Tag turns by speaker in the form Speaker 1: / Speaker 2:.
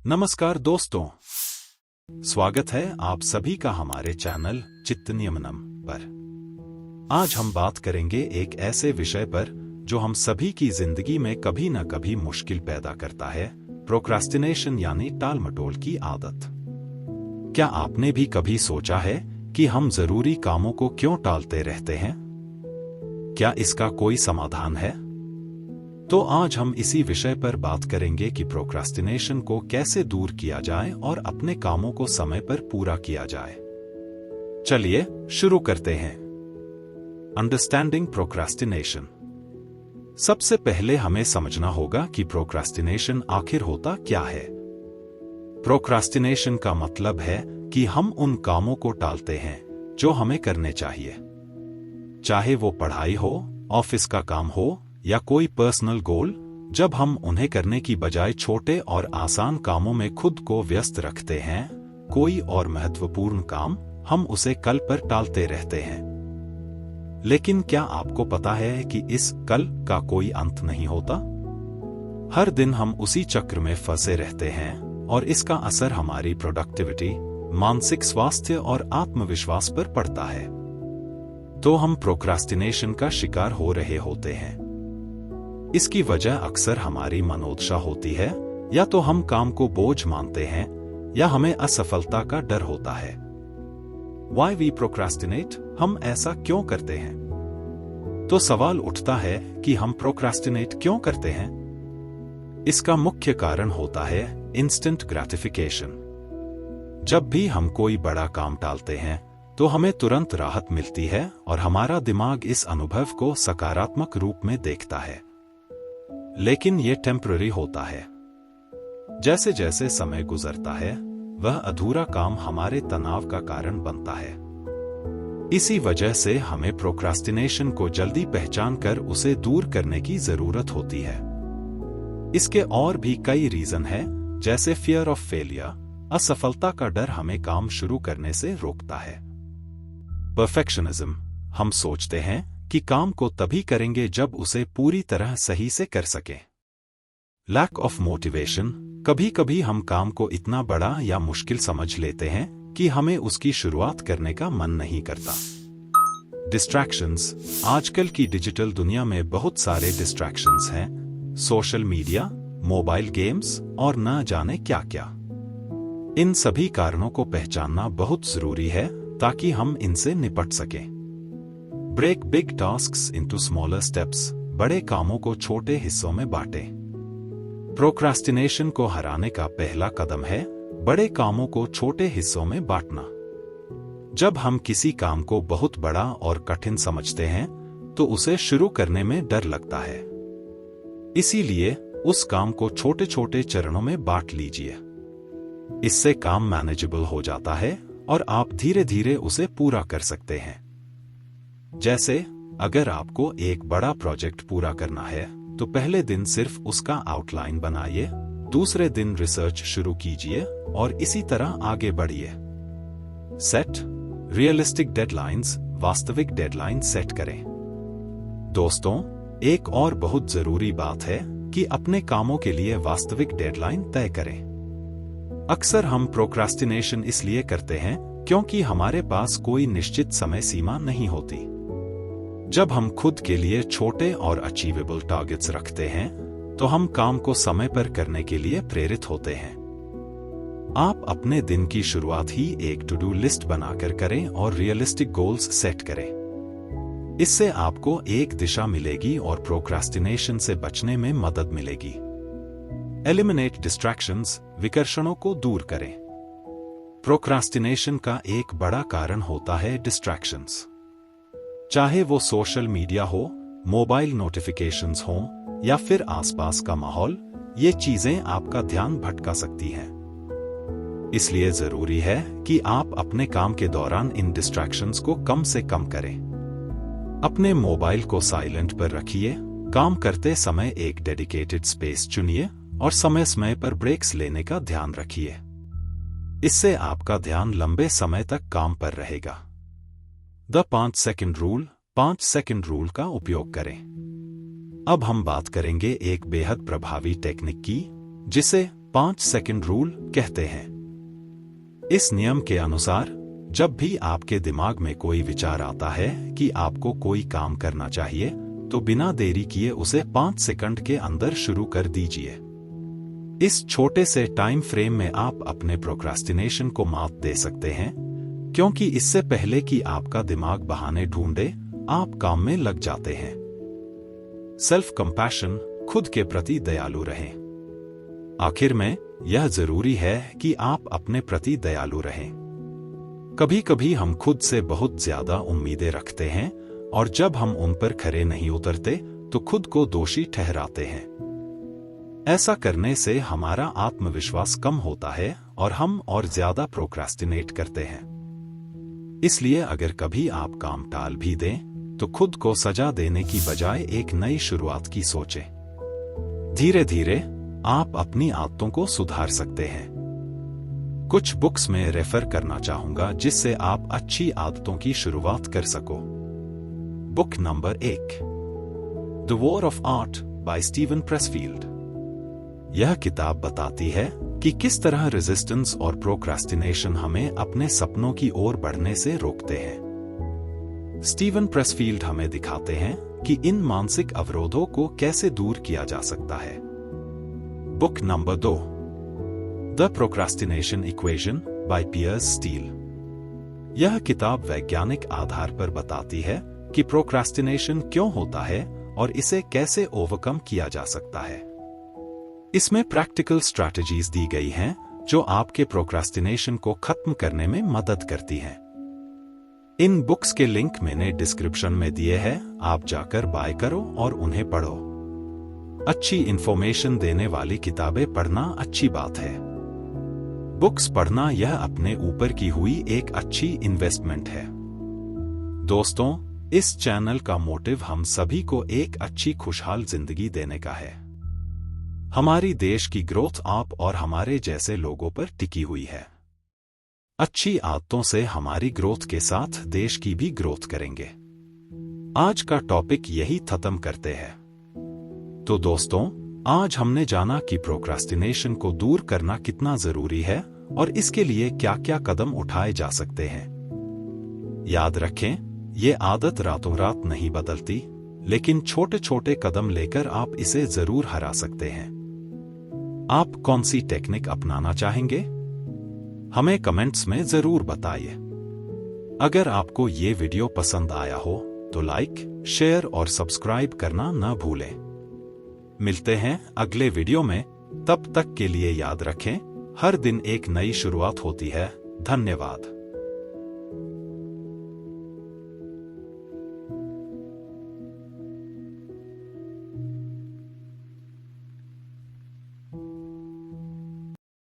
Speaker 1: नमस्कार दोस्तों, स्वागत है आप सभी का हमारे चैनल चित्तनियमनम पर। आज हम बात करेंगे एक ऐसे विषय पर जो हम सभी की जिंदगी में कभी न कभी मुश्किल पैदा करता है, प्रोक्रास्टिनेशन यानी टाल-मटोल की आदत। क्या आपने भी कभी सोचा है कि हम जरूरी कामों को क्यों टालते रहते हैं? क्या इसका कोई समाधान है? तो आज हम इसी विषय पर बात करेंगे कि प्रोक्रास्टिनेशन को कैसे दूर किया जाए और अपने कामों को समय पर पूरा किया जाए। चलिए शुरू करते हैं। Understanding procrastination. सबसे पहले हमें समझना होगा कि प्रोक्रास्टिनेशन आखिर होता क्या है। प्रोक्रास्टिनेशन का मतलब है कि हम उन कामों को टालते हैं जो हमें करने चाहिए, चाहे वो पढ़ाई हो, ऑफिस का काम हो या कोई पर्सनल गोल। जब हम उन्हें करने की बजाय छोटे और आसान कामों में खुद को व्यस्त रखते हैं, कोई और महत्वपूर्ण काम हम उसे कल पर टालते रहते हैं। लेकिन क्या आपको पता है कि इस कल का कोई अंत नहीं होता? हर दिन हम उसी चक्र में फंसे रहते हैं और इसका असर हमारी प्रोडक्टिविटी, मानसिक स्वास्थ्य और आत्मविश्वास पर पड़ता है। तो हम प्रोक्रास्टिनेशन का शिकार हो रहे होते हैं। इसकी वजह अक्सर हमारी मनोदशा होती है, या तो हम काम को बोझ मानते हैं या हमें असफलता का डर होता है। Why we procrastinate? हम ऐसा क्यों करते हैं? तो सवाल उठता है कि हम प्रोक्रास्टिनेट क्यों करते हैं? इसका मुख्य कारण होता है इंस्टेंट ग्रेटिफिकेशन। जब भी हम कोई बड़ा काम टालते हैं तो हमें तुरंत राहत मिलती है और हमारा दिमाग इस अनुभव को सकारात्मक रूप में देखता है। लेकिन ये टेम्पररी होता है। जैसे जैसे समय गुजरता है, वह अधूरा काम हमारे तनाव का कारण बनता है। इसी वजह से हमें प्रोक्रास्टिनेशन को जल्दी पहचान कर उसे दूर करने की जरूरत होती है। इसके और भी कई रीजन है, जैसे फियर ऑफ फेलियर, असफलता का डर हमें काम शुरू करने से रोकता है। परफेक्शनिज्म, हम सोचते हैं कि काम को तभी करेंगे जब उसे पूरी तरह सही से कर सकें। लैक ऑफ मोटिवेशन, कभी कभी हम काम को इतना बड़ा या मुश्किल समझ लेते हैं कि हमें उसकी शुरुआत करने का मन नहीं करता। डिस्ट्रैक्शंस, आजकल की डिजिटल दुनिया में बहुत सारे डिस्ट्रैक्शंस हैं, सोशल मीडिया, मोबाइल गेम्स और न जाने क्या क्या। इन सभी कारणों को पहचानना बहुत जरूरी है ताकि हम इनसे निपट सकें। Break big tasks into smaller steps, बड़े कामों को छोटे हिस्सों में बांटें। प्रोक्रास्टिनेशन को हराने का पहला कदम है बड़े कामों को छोटे हिस्सों में बांटना। जब हम किसी काम को बहुत बड़ा और कठिन समझते हैं तो उसे शुरू करने में डर लगता है। इसीलिए उस काम को छोटे छोटे चरणों में बांट लीजिए। इससे काम मैनेजेबल हो जाता है और आप धीरे धीरे उसे पूरा कर सकते हैं। जैसे अगर आपको एक बड़ा प्रोजेक्ट पूरा करना है तो पहले दिन सिर्फ उसका आउटलाइन बनाइए, दूसरे दिन रिसर्च शुरू कीजिए और इसी तरह आगे बढ़िए। सेट रियलिस्टिक डेडलाइंस, वास्तविक डेडलाइन सेट करें। दोस्तों, एक और बहुत जरूरी बात है कि अपने कामों के लिए वास्तविक डेडलाइन तय करें। अक्सर हम प्रोक्रास्टिनेशन इसलिए करते हैं क्योंकि हमारे पास कोई निश्चित समय सीमा नहीं होती। जब हम खुद के लिए छोटे और अचीवेबल टारगेट्स रखते हैं तो हम काम को समय पर करने के लिए प्रेरित होते हैं। आप अपने दिन की शुरुआत ही एक टू डू लिस्ट बनाकर करें और रियलिस्टिक गोल्स सेट करें। इससे आपको एक दिशा मिलेगी और प्रोक्रास्टिनेशन से बचने में मदद मिलेगी। एलिमिनेट डिस्ट्रैक्शंस, विकर्षणों को दूर करें। प्रोक्रास्टिनेशन का एक बड़ा कारण होता है डिस्ट्रैक्शंस। चाहे वो सोशल मीडिया हो, मोबाइल नोटिफिकेशंस हो या फिर आसपास का माहौल, ये चीजें आपका ध्यान भटका सकती हैं। इसलिए जरूरी है कि आप अपने काम के दौरान इन डिस्ट्रैक्शंस को कम से कम करें। अपने मोबाइल को साइलेंट पर रखिए, काम करते समय एक डेडिकेटेड स्पेस चुनिए और समय समय पर ब्रेक्स लेने का ध्यान रखिए। इससे आपका ध्यान लंबे समय तक काम पर रहेगा। The 5 second rule, 5 second rule का उपयोग करें। अब हम बात करेंगे एक बेहद प्रभावी टेक्निक की, जिसे 5 सेकंड रूल कहते हैं। इस नियम के अनुसार जब भी आपके दिमाग में कोई विचार आता है कि आपको कोई काम करना चाहिए, तो बिना देरी किए उसे 5 सेकंड के अंदर शुरू कर दीजिए। इस छोटे से टाइम फ्रेम में आप अपने प्रोक्रास्टिनेशन को मात दे सकते हैं, क्योंकि इससे पहले कि आपका दिमाग बहाने ढूंढे, आप काम में लग जाते हैं। सेल्फ कंपैशन, खुद के प्रति दयालु रहें। आखिर में यह जरूरी है कि आप अपने प्रति दयालु रहें। कभी कभी हम खुद से बहुत ज्यादा उम्मीदें रखते हैं और जब हम उन पर खरे नहीं उतरते तो खुद को दोषी ठहराते हैं। ऐसा करने से हमारा आत्मविश्वास कम होता है और हम और ज्यादा प्रोक्रास्टिनेट करते हैं। इसलिए अगर कभी आप काम टाल भी दें तो खुद को सजा देने की बजाय एक नई शुरुआत की सोचें। धीरे धीरे आप अपनी आदतों को सुधार सकते हैं। कुछ बुक्स में रेफर करना चाहूंगा जिससे आप अच्छी आदतों की शुरुआत कर सको। Book number 1, the war of art by Steven Pressfield. यह किताब बताती है कि किस तरह रेजिस्टेंस और प्रोक्रास्टिनेशन हमें अपने सपनों की ओर बढ़ने से रोकते हैं। स्टीवन प्रेसफील्ड हमें दिखाते हैं कि इन मानसिक अवरोधों को कैसे दूर किया जा सकता है। Book number 2, the procrastination equation by Piers Steel. यह किताब वैज्ञानिक आधार पर बताती है कि प्रोक्रास्टिनेशन क्यों होता है और इसे कैसे ओवरकम किया जा सकता है। इसमें प्रैक्टिकल स्ट्रैटेजीज दी गई हैं जो आपके प्रोक्रास्टिनेशन को खत्म करने में मदद करती हैं। इन बुक्स के लिंक मैंने डिस्क्रिप्शन में दिए हैं, आप जाकर बाय करो और उन्हें पढ़ो। अच्छी इंफॉर्मेशन देने वाली किताबें पढ़ना अच्छी बात है। बुक्स पढ़ना यह अपने ऊपर की हुई एक अच्छी इन्वेस्टमेंट है। दोस्तों, इस चैनल का मोटिव हम सभी को एक अच्छी खुशहाल जिंदगी देने का है। हमारी देश की ग्रोथ आप और हमारे जैसे लोगों पर टिकी हुई है। अच्छी आदतों से हमारी ग्रोथ के साथ देश की भी ग्रोथ करेंगे। आज का टॉपिक यही खत्म करते हैं। तो दोस्तों, आज हमने जाना कि प्रोक्रास्टिनेशन को दूर करना कितना जरूरी है और इसके लिए क्या क्या कदम उठाए जा सकते हैं। याद रखें, ये आदत रातों रात नहीं बदलती, लेकिन छोटे छोटे कदम लेकर आप इसे जरूर हरा सकते हैं। आप कौन सी टेक्निक अपनाना चाहेंगे? हमें कमेंट्स में जरूर बताइए। अगर आपको ये वीडियो पसंद आया हो तो लाइक, शेयर और सब्सक्राइब करना न भूलें। मिलते हैं अगले वीडियो में, तब तक के लिए याद रखें, हर दिन एक नई शुरुआत होती है। धन्यवाद।